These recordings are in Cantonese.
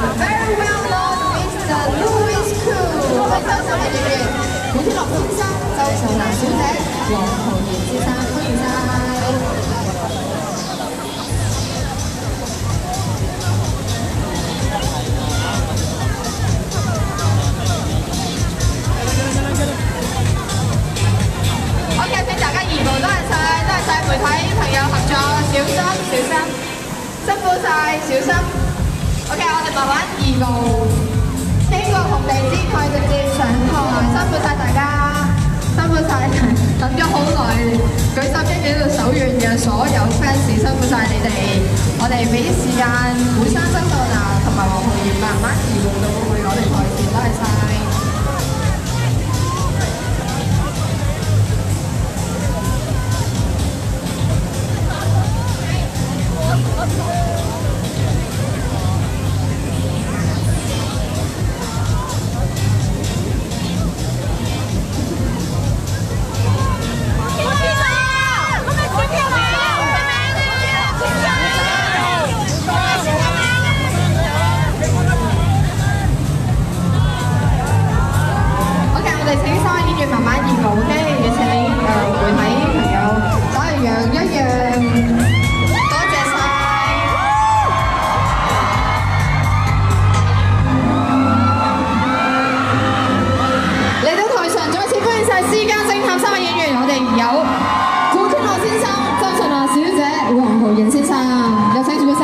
Very well known Mr. Louis Koo， 我哋周秀娜演員古天樂先生、周秀娜小姐、黃浩然先生，歡迎晒。OK， 請大家移步，多謝晒媒體朋友合作，小心小心，辛苦晒，小心。OK， 我哋慢慢移步，經過紅地氈佢直接上台，辛苦晒大家，辛苦晒，等咗好耐，舉手機喺度手軟嘅所有 fans， 辛苦晒你哋。我哋俾啲時間古生、周秀娜同埋黃浩然慢慢移步到去我哋台前，多謝晒。慢慢移步，跟住請媒體朋友稍為讓一讓，多謝晒。嚟到台上，再次歡迎晒私家偵探三位演員，我哋有古天樂先生、周秀娜小姐、黃浩然先生，有請主持生。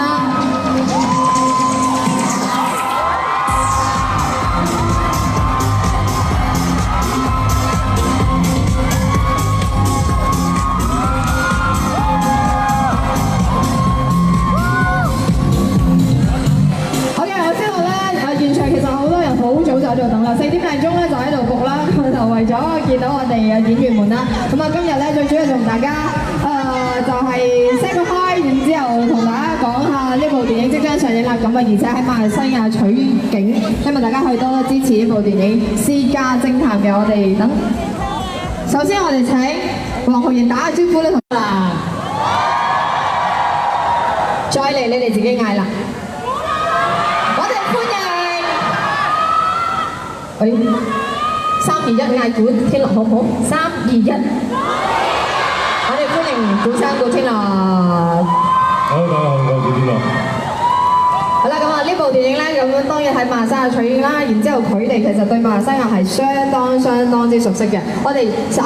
喺度等啦，4點零鐘咧就喺度焗啦，就為咗見到我哋嘅演員們啦。咁啊，今日咧最主要同大家就係 say 個 hi， 然之後同大家講下呢部電影即將上映啦。咁啊，而且喺馬來西亞取景，希望大家可以多多支持呢部電影《私家偵探》嘅。我哋等，首先我哋請黃浩然打下招呼咧，同啦，再嚟你哋自己嗌啦。喂，3、2、1嗌古天樂好唔好？3、2、1，我哋歡迎古生古天樂。好，大家好，我係古天樂。好啦，咁啊，呢部電影咧，咁當然喺馬來西亞取景啦，然之後佢哋其實對馬來西亞係相當之熟悉嘅。我哋稍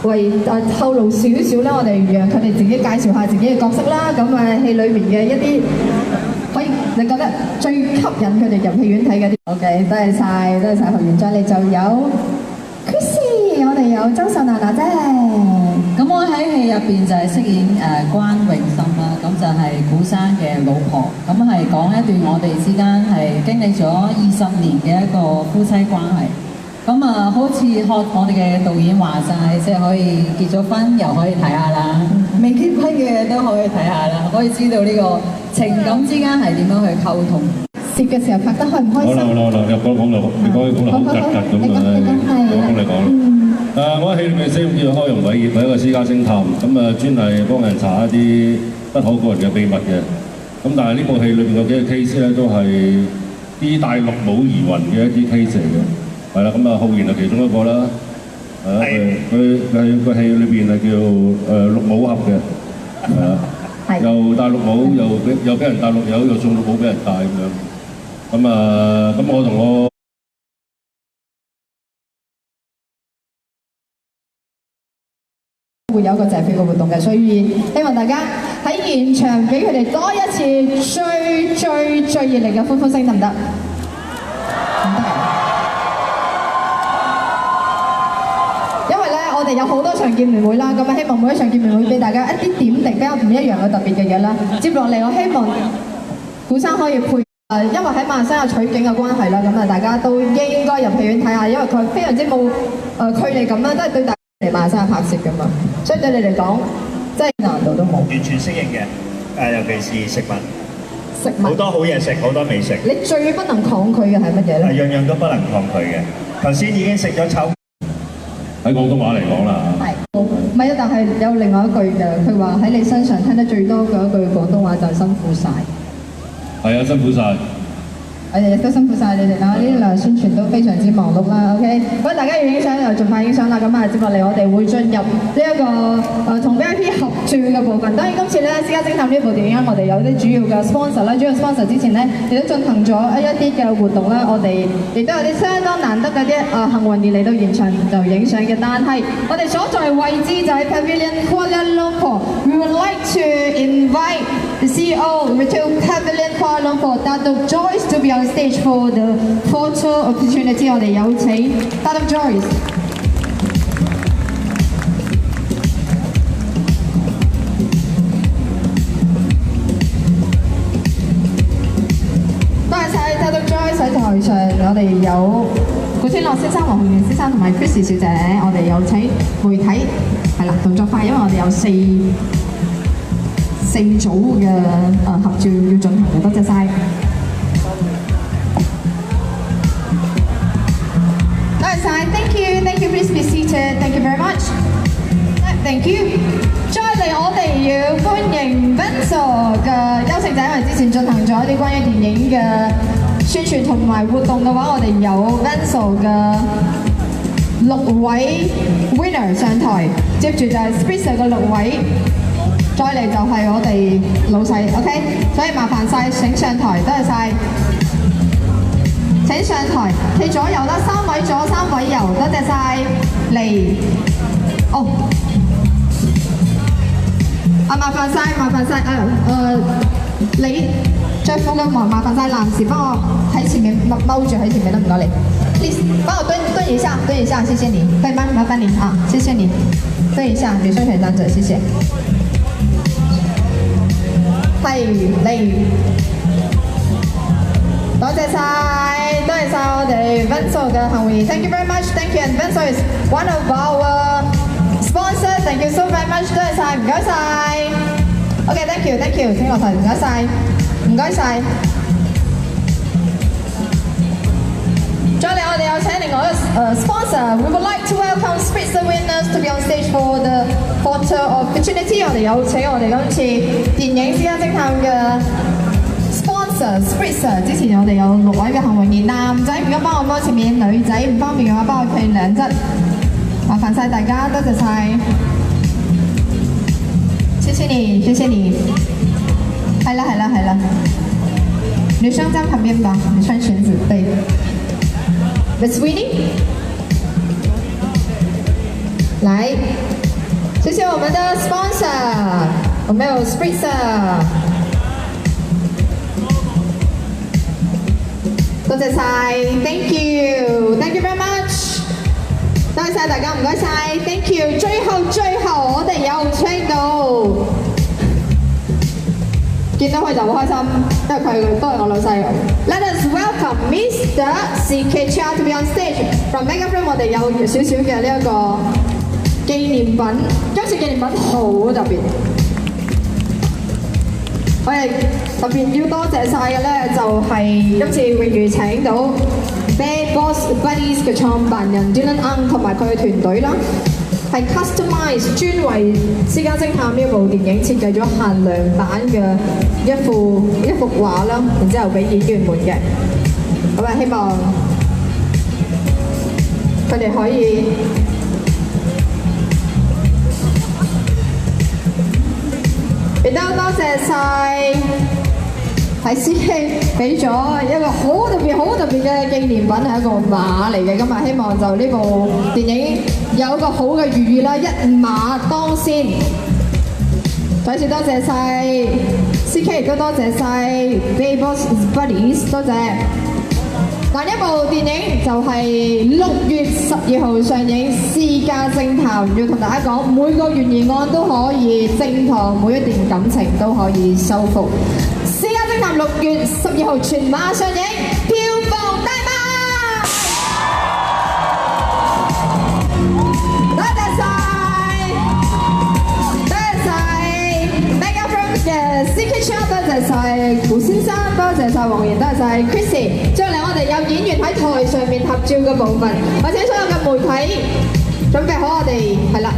為透露少少咧，我哋讓佢哋自己介紹下自己嘅角色啦。咁啊，戲裏面嘅一啲。可以，你覺得最吸引佢哋入戲院睇嘅啲 ？OK， 多謝晒，多謝晒。學完再嚟就有 Chrissy， 我哋有周秀娜娜姐。咁我喺戲入邊就係飾演關詠心啦，咁就係古生嘅老婆。咁係講一段我哋之間係經歷咗20年嘅一個夫妻關係。咁啊，好似學我哋嘅導演話齋，即係可以結咗婚又可以睇下啦，未結婚嘅都可以睇下啦，可以知道呢個情感之間係點樣去溝通。攝嘅時候拍得開唔開心？好啦，你講到，你講到好窒窒咁啊！你講。我喺戲裏面飾演叫開容偉業，係一個私家偵探，咁啊專係幫人查一啲不可告人嘅秘密嘅。咁但係呢部戲裏邊有幾個 case 咧，都係啲大陸冇疑雲嘅一啲 case 嚟嘅。係啦，咁啊浩然係其中一個啦。佢喺個戲裏邊係叫綠帽俠嘅，係啊。又戴綠帽，又俾人戴綠油，又送綠帽俾人戴咁樣。咁我同我會有一個謝票嘅活動嘅，所以希望大家喺現場俾佢哋多一次最熱烈嘅歡呼聲，得唔得？唔得。因為咧，我哋有好多場見面會啦，咁啊希望每一場見面會俾大家一啲點滴比較唔一樣嘅特別嘅嘢啦。接落嚟，我希望古生可以配因為喺馬來西亞取景嘅關係啦，咁啊大家都應該入戲院睇下，因為佢非常之冇距離感啦，都係對大家嚟馬來西亞拍攝㗎嘛，所以對你嚟講，真係難度都冇。完全適應嘅，尤其是食物。食物好多好嘢食，好多美食。你最不能抗拒嘅係乜嘢咧？樣樣都不能抗拒嘅。頭先已經食咗炒。喺廣東話嚟講啦。係。唔係啊，但係有另外一句嘅，佢話喺你身上聽得最多嘅一句廣東話就係辛苦晒。係啊，辛苦晒。我哋亦都辛苦晒你哋啦，呢兩宣傳都非常之忙碌啦。OK， 如果大家要影相就盡快影相啦。咁啊，接落嚟我哋會進入呢一個同 VIP 合照嘅部分。當然今次咧《私家偵探》呢部電影我哋有啲主要嘅 sponsor 啦，主要 sponsor 之前咧亦都進行咗一啲嘅活動啦。我哋亦都有啲相當難得嘅啲幸運兒嚟到現場就影相嘅。但係我哋所在位置就係 Pavilion Kuala Lumpur。We would like to invite the CEO Retail Pavilion Kuala Lumpur, Dato' Joyce, to be on stage for the photo opportunity. 我哋有請 Dato' Joyce。多謝晒 Dato' Joyce 喺台上，我哋有古天樂先生、黃鴻源先生同埋 Chris 小姐，我哋有請媒體係啦，動作快，因為我哋有四組嘅合照要進行嘅，多謝晒。多謝晒 ，thank you, please be seated, thank you very much, thank you。再嚟我哋要歡迎 Benzo 嘅優勝者，因為之前進行咗一啲關於電影嘅宣傳同埋活動嘅話，我哋有 Benzo 嘅6位 winner 上台，接住就係 Spritzer 嘅6位。再嚟就係我哋老細 ，OK， 所以麻煩晒請上台，多謝晒。請上台，企左右啦，3位左3位右，多謝晒。嚟，哦，麻煩晒，你着褲嘅麻煩晒男士幫我喺前面踎住喺前面得唔該你 ，please 幫我蹲一下，謝謝你，可以嗎？麻煩你啊，謝謝你，蹲一下，女生選長者，謝謝。係嚟，多謝晒我哋 Benzo 嘅幸運兒 ，thank you very much，thank you，and Benzo is one of our sponsors，thank you so very much， 多謝晒，唔該晒 ，OK，thank you，請落台，唔該晒。再嚟，我哋有請另外一個sponsor，we would like to welcome Spritzer winners to be on stage for the photo opportunity。我哋有請我哋今次電影《私家偵探》嘅 sponsor Spritzer。之前我哋有6位嘅幸運兒，男仔唔該幫我摸前面，女仔唔方便嘅話幫我企2側。麻煩晒大家，多謝晒，謝謝你。係啦，女生站旁邊吧，你穿裙子對。Miss Winnie， 來，謝謝我們的 sponsor， 我們有 Spritzer， 多謝晒 ，thank you very much， 多謝晒大家，唔該晒 ，thank you。最後我哋有請到。見到佢就好開心，因為佢都係我老細。Let us welcome Mr. CK Chia to be on stage from Megafilm。我哋有少少嘅呢一個紀念品，今次紀念品好特別。我哋特別要多謝晒嘅咧，就係今次榮譽請到 Bad Boss Buddies 嘅創辦人 Dylan Ang 同埋佢嘅團隊啦。係 customize 專為《私家偵探》呢部電影設計咗限量版嘅一幅畫啦，然之後俾演員們嘅。咁啊，希望佢哋可以亦都多謝晒喺司機俾咗一個好特別嘅紀念品，係一個馬嚟嘅。今日希望就呢部電影有一個好嘅寓意啦，一馬當先。再次多謝晒 CK， 亦都多謝晒 Bad Boss Buddies， 多謝。嗱，呢部電影就係6月12號上映，《私家偵探》要同大家講，每個懸疑案都可以偵破，每一段感情都可以修復。《私家偵探》6月12號全馬上映，票房大賣！多謝晒 Megafilm 嘅 CK Chia， 多謝晒胡先生，多謝晒黃妍，多謝晒 Chrissy。接落嚟我哋有演員喺台上面合照嘅部分，或者所有嘅媒體準備好，我哋係啦。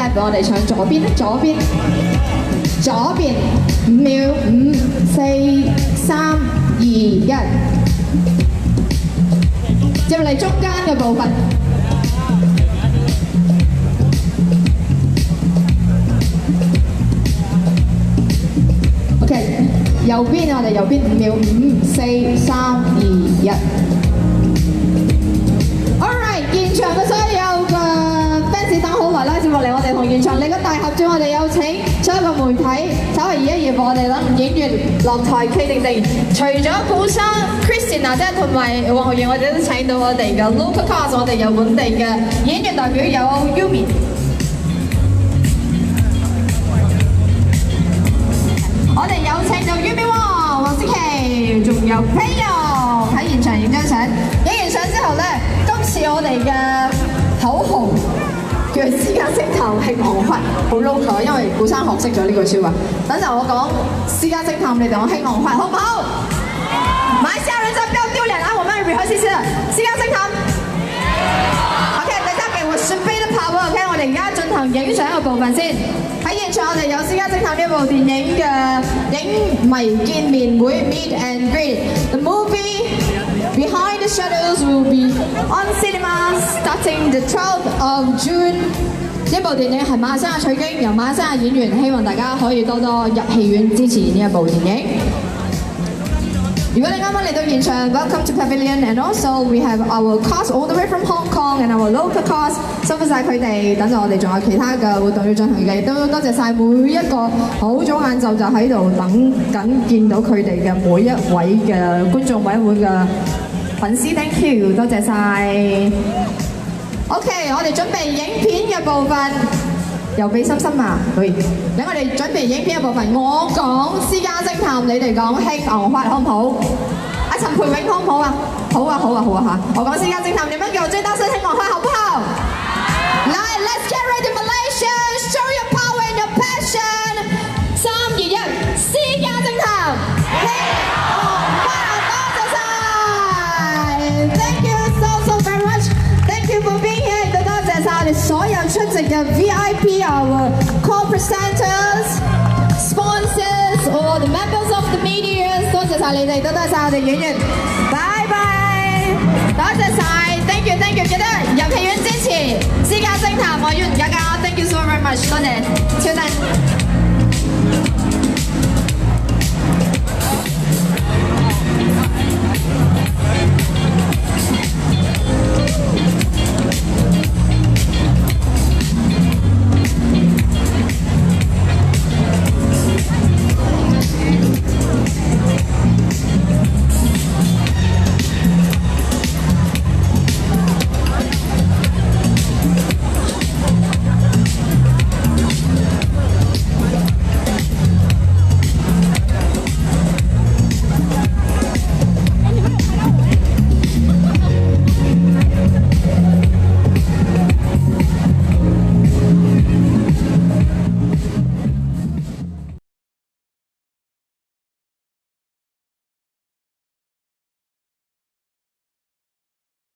step 俾我哋唱左邊，左邊5秒，5、4、3、2、1，入嚟中間嘅部分。OK， 右邊我哋右邊5秒，5、4、3、2、1。Alright， 現場嘅所有嘅 fans 等好耐啦，接落嚟我哋同現場嚟個大合照，我哋有請所有嘅媒體稍微移一移我哋啦，演員落台企定定。除咗古生 Christina 姐同埋黃浩然，我哋都請到我哋嘅 local cast， 我哋有本地嘅演員代表有 Yumi。我哋有請到 Yumi Wong、黃思琪，仲有 Payo 喺現場影張相。影完相之後咧，今次我哋嘅口號叫私家偵探慶航窟，好 local， 因為古生學識咗呢句説話。等陣我講私家偵探，你哋講慶航窟，好唔好？馬來西亞人真係不要丟臉啊！我們 rehearse 一次私家偵探。OK， 大家給我準備的 power，OK， 我哋而家進行影相嘅部分先。喺現場我哋有《私家偵探》呢部電影嘅影迷見面會 Meet and Greet。The movie Behind the Shadows will be on cinemas starting the 12th of June。呢部電影係馬來西亞取經，由馬來西亞演員，希望大家可以多多入戲院支持呢一部電影。如果你啱啱嚟到現場 ，Welcome to Pavilion and also we have our cast all the way from Hong Kong and our local cast， 辛苦晒佢哋，等陣我哋仲有其他嘅活動要進行嘅，亦都多謝晒每一個好早晏晝就喺度等緊見到佢哋嘅每一位嘅觀眾委員會嘅粉絲 ，thank you， 多謝晒。OK， 我哋準備影片嘅部分。又俾心心啊！對，等我哋準備影片嘅部分，我講私家偵探，你哋講慶航窟好唔好？阿陳培永好唔好啊？好啊好啊好啊嚇！我講私家偵探，你們給我最大聲慶航窟好不好？來 ，Let's get ready Malaysia, show your power and your passion。3、2、1，私家偵探，慶航窟，多謝晒 ，Thank you so very much，Thank you for being here， 多謝晒我哋所有出席嘅 VIP。Our co-presenters, sponsors, or the members of the media， 多謝晒你哋，多謝晒我哋演員，拜拜，多謝晒 ，thank you， 記得入戲院支持《私家偵探》，我演員嘉嘉 ，thank you so very much， 多謝，超讚。